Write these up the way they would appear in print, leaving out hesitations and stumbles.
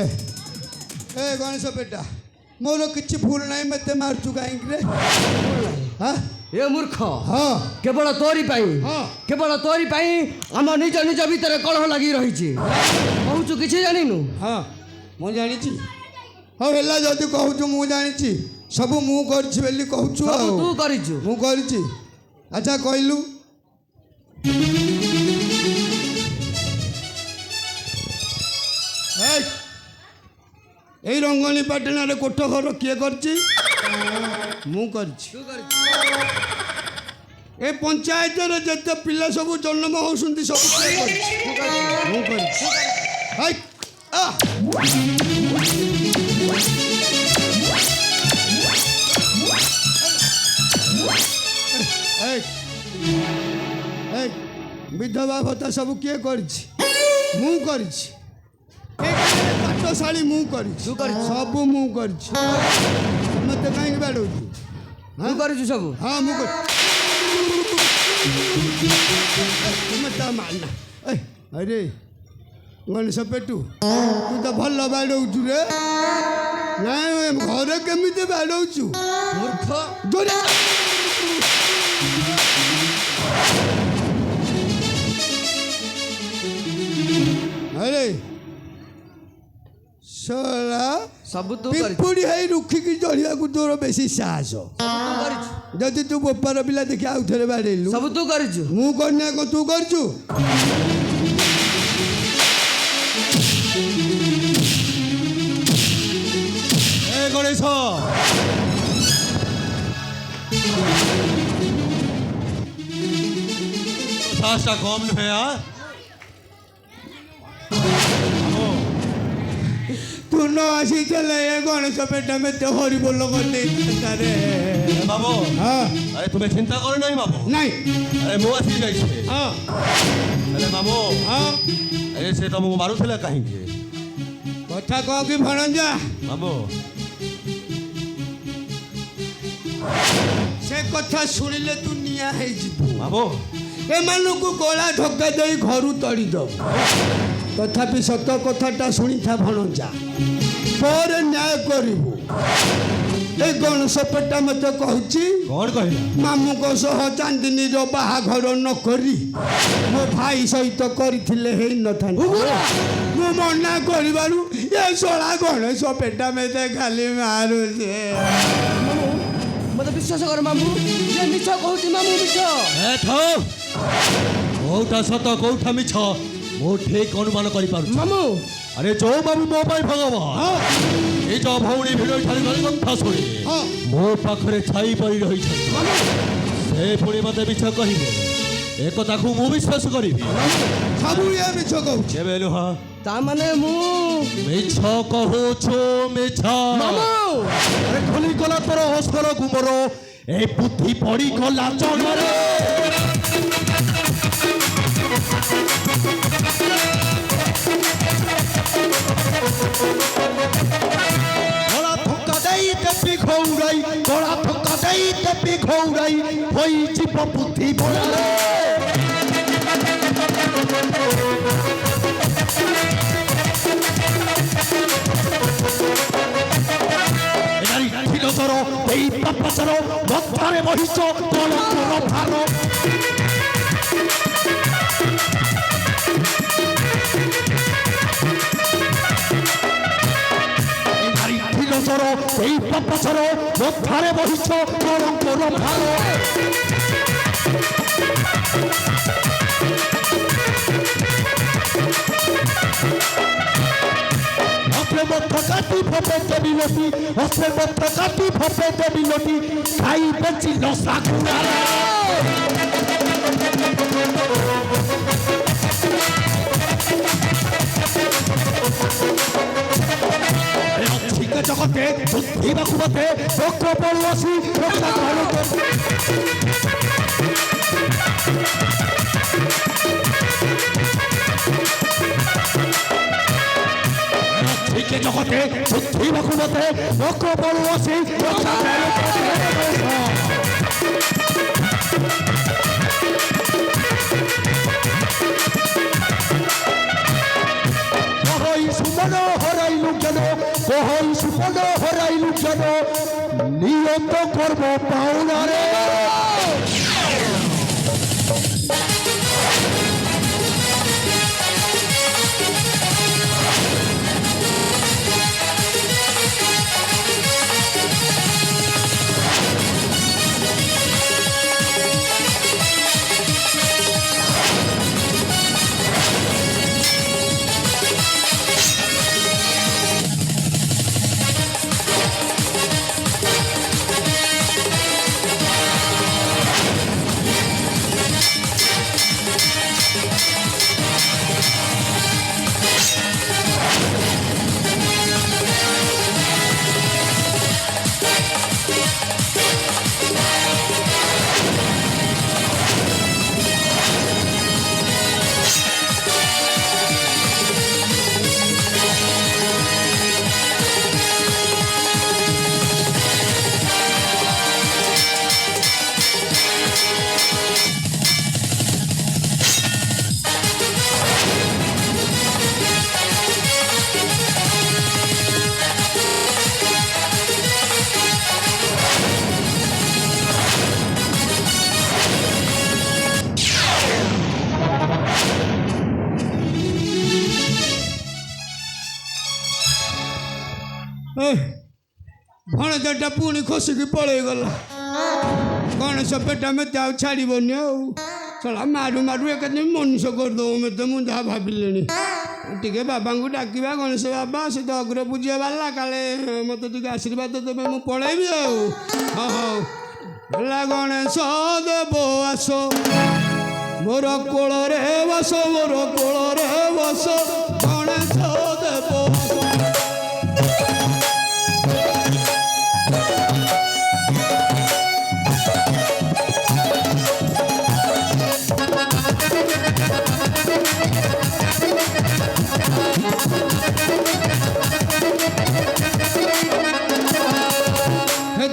ए गणेश बेटा मोर किसी भूल नहीं मत मारचु कहीं हाँ ए मूर्ख हाँ केवल तोरी पाई हाँ केवल तोरी पाई आम निज निज भितर कलह लगी रही कहूँ किसी जानिनु हाँ मु जानी हाँ है जदि कहूँ मु जानी सब मु कहूँ तू करिछु मु करिछि अच्छा कहलु এই রঙ্গনী পাটনারে কোঠ ঘর কিଏ କରିଛି ମୁଁ କରିଛି ଏ ପଞ୍ଚାୟତରେ ଯେତେ ପିଲା ସବୁ ଜନ୍ମ ହେଉଛନ୍ତି ସବୁ କିଏ କରିଛି ମୁଁ କରିଛି ହାଇ ଆ ବିଧବା ଭତ୍ତା ସବୁ କିଏ କରିଛି ମୁଁ କରିଛି ପାଠଶାଳୀ ମୁଁ କରିଛି ସବୁ ମୁଁ କରିଛି ମତେ କାହିଁକି ବାଡ଼ଉଛୁ ମୁଁ କରିଛୁ ସବୁ ହଁ ମୁଁ ତୁମେ ତା ମାନା ଆରେ ଗଣେଶ ପେଟୁ ତୁ ତ ଭଲ ବାଡ଼ଉଛୁ ରେ ନାଇଁ ଘରେ କେମିତି ବାଡ଼ଉଛୁ ମୂର୍ଖ अरे सोला सब तू पिपुड़ी है रुखी की जड़िया को तोर बेसी साहस जदि तू बोपार पिला देखि आउ थरे बाड़ेलु सब तू करिछु मु करने को तू करछु ए गणेश साहसटा कम नुहे तू न आसी चले गणेश पेटा में तो हरि बोल करते बाबू हाँ अरे तुम्हें चिंता करो नहीं बाबू नहीं अरे मु आसी जाइए हाँ अरे बाबू हाँ अरे से तुमको मारुला कहीं कथा कह कि भणंजा बाबू से कथा शुणिले तू निया है जीवु बाबू एମାନଙ୍କୁ गला धक्का दे घर तड़ी दब तथापि सत कथाटा शुणी था भणजा पर न्याय करू ए गणेश पेटा मत कहूँ कौन कहला मामू को सह चांदनी रो बाहाघर न करी मो भाई सहित करथिले हे न था मो मना करिबारु ए सोला गणेश पेटा में ते खाली मारू से मत विश्वास कर मामू जे मिछ कहूची मामू मिछ ए थो कोठा सत कोठा मिछ मो ठीक अनुमान करि पारु मामू अरे जो बाबू मो पाई भगवान ए जो भौणी भिड़ ठारी गली कथा शुणी मो पाखरे छाई पड़ी रही से पुणी मते मिछ कहिबे एक ताकू मु विश्वास करिबी सब ये मिछ कहू केबे लुहा ता माने मु मिछ कहू छो मिछ मामू अरे खली गला तोर हस्तर गुमर ए बुद्धि पड़ी गला चमरे गला थक्का देई देबी खौराई गला थक्का देई देबी खौराई होई जीव बुद्धि भोले ढिलतर এই পাপাচার মধ্যারে মহিষ কলঙ্কর ভার ঢিলतर এই পাপাচার মধ্যারে মহিষ কলঙ্কর ভার हस्ते मत काटी फपे देवी लोटी हस्ते मत काटी फपे देवी लोटी खाई बची लसा खुनारे ठीक जगते बुद्धि बाकुमते लोक बलसी रक्षा करो ठीक जगते बुद्धि बाकुमते लोक बलसी रक्षा करो সুমন হরাইলু কেন কহই সুমন হরাইলু কেন নিয়ত করব পাওনা রে ଭଣଜାଟା ପୁଣି ଖସିକି ପଳେଇଗଲା ଗଣେଶ ପେଟା ମତେ ଆଉ ଛାଡ଼ିବନି ଆଉ ଶଳା ମାରୁ ମାରୁ ଏକାଦିନ ମଣିଷ କରିଦେବ ମତେ ମୁଁ ଯାହା ଭାବିଲିଣି ଟିକେ ବାବାଙ୍କୁ ଡାକିବା ଗଣେଶ ବାବା ସେ ତ ଅଗ୍ର ପୂଜା ବାଲା କାଳେ ମତେ ଟିକେ ଆଶୀର୍ବାଦ ଦେବେ ମୁଁ ପଳେଇବି ଆଉ ହଉ ହେଲା ଗଣେଶ ଦେବ ଆସ ମୋର କୋଳରେ ବସ ମୋର କୋଳରେ ବସ ଗଣେଶ ଦେବ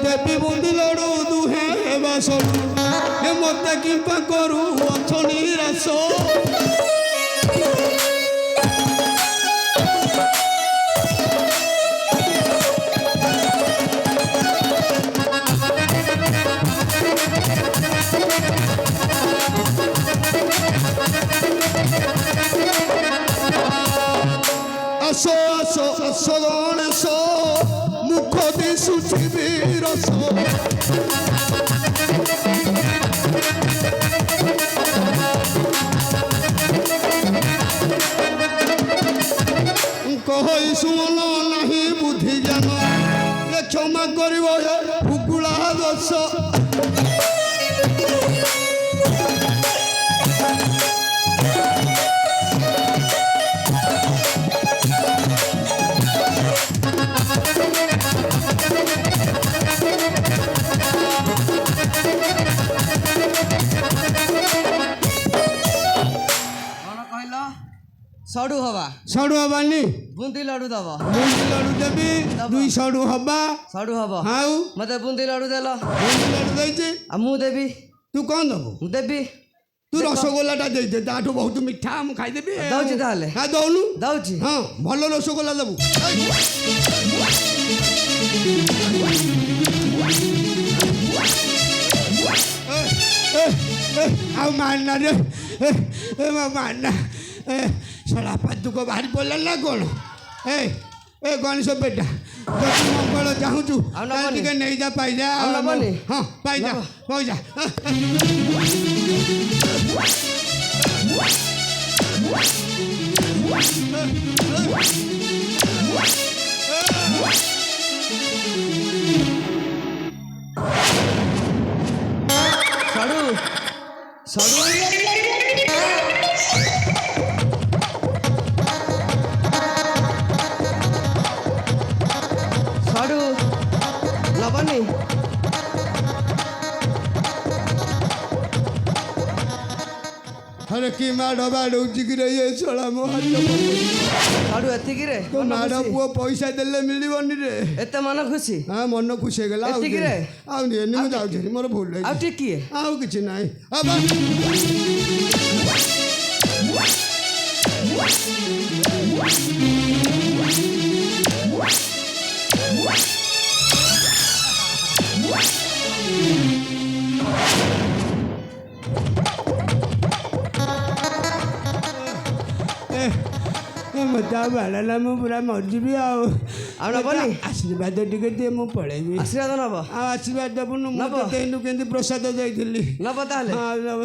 ଦେବୀ ବୁନ୍ଦି ଲଡ଼ୁ ଦୁହେଁ ବାସରୁ ଏ ମୋତେ କିମ୍ପା କରୁ ଅଥନି ରାସ ଆସ ଆସ ଆସ ଗଣେଶ ମୁଖ ଦିଶୁଛି ବିରସ କହଇ ଶୁଣ ନାହିଁ ବୁଦ୍ଧି ଜ୍ଞାନ ଏ କ୍ଷମା କରିବ ଭୁଗୁଳା ଦୋଷ ସଡ଼ୁ ହବା ସଡ଼ୁ ହବାନି ବୁନ୍ଦି ଲଡ଼ୁ ଦବ ବୁନ୍ଦି ଲଡ଼ୁ ଦେବି ଦୁଇ ସଡ଼ୁ ହବା ସଡ଼ୁ ହବ ଆଉ ମତେ ବୁନ୍ଦି ଲଡ଼ୁ ଦେଲ ବୁନ୍ଦି ଲଡ଼ୁ ଦେଇଛି ଆଉ ମୁଁ ଦେବି ତୁ କ'ଣ ଦେବୁ ମୁଁ ଦେବି ତୁ ରସଗୋଲାଟା ଦେଇଦେ ତାଠୁ ବହୁତ ମିଠା ମୁଁ ଖାଇଦେବି ଦଉଛି ତାହେଲେ ହଁ ଦଉନୁ ଦଉଛି ହଁ ଭଲ ରସଗୋଲା ଦେବୁ ଆଉ ମାରନା ରେ ମାରନା ଶଳା ପାଦୁକ ବାହାରି ପଡ଼ିଲା ନା କ'ଣ ଏ ଗଣେଶ ବେଟା ଯଦି ମଙ୍ଗଳ ଚାହୁଁଛୁ ଟିକେ ନେଇଯା ପାଇଯା ହଁ ପାଇଯା ପଇସା ସଡ଼ୁ ସଡ଼ୁ ସଡ଼ୁ ନବନି अरे कि माड़ बाड़ौची कि रे ये छोड़ा मो हाथ साडू एतिकी रे माड़ पुओ पैसा देले मिलिबनी रे एते मन खुशी हां मन खुशी हे गेला एतिकी रे आ ने मु जाउ छे मोर भूल आ टिकी आ किछि नाही अब ତା ବାଡ଼ାଲା ମୁଁ ପୁରା ମରିଯିବି ଆଉ ଆଉ ନବନି? ଆଶୀର୍ବାଦ ଟିକେ ଦିଏ ମୁଁ ପଳେଇବି ଆଶୀର୍ବାଦ ନବ ଆଉ ଆଶୀର୍ବାଦ ଦେବୁନୁ ମୁଁ ନବ। ତତେ ଏଇନୁ କେମିତି ପ୍ରସାଦ ଦେଇଥିଲି ନବ ତାହେଲେ ହଁ, ନବ।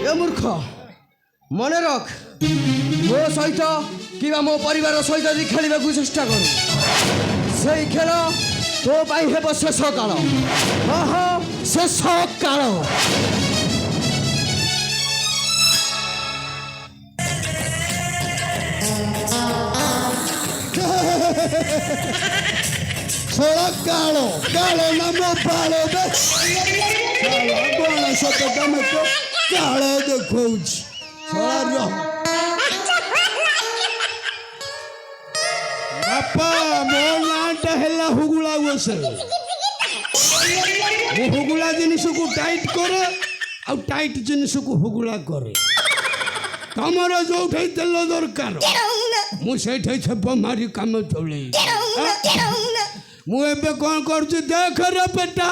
ଏ ମୂର୍ଖ ମନେ ରଖ ମୋ ସହିତ କିମ୍ବା ମୋ ପରିବାର ସହିତ ଯଦି ଖେଳିବାକୁ ଚେଷ୍ଟା କରୁ ସେଇ ଖେଳ ତୋ ପାଇଁ ହେବ ଶେଷ କାଳ ଶେଷ କାଳ ଷୋଳ କାଳ କାଳ ନାମ ପାଳ ଗଣେଶ ତମେ ତ କାଳ ଦେଖଉଛି ଷୋଳ ବାପା ମୋ ନାଁଟା ହେଲା ହୁଗୁଳା ଗୋସେ ମୁଁ ହୁଗୁଳା ଜିନିଷକୁ ଟାଇଟ୍ କରେ ଆଉ ଟାଇଟ୍ ଜିନିଷକୁ ହୁଗୁଳା କରେ ତମର ଯୋଉଠି ତେଲ ଦରକାର ମୁଁ ସେଇଠି ଛେପ ମାରି କାମ ଚଳେଇ ମୁଁ ଏବେ କ'ଣ କରୁଛି ଦେଖ ରେ ବେଟା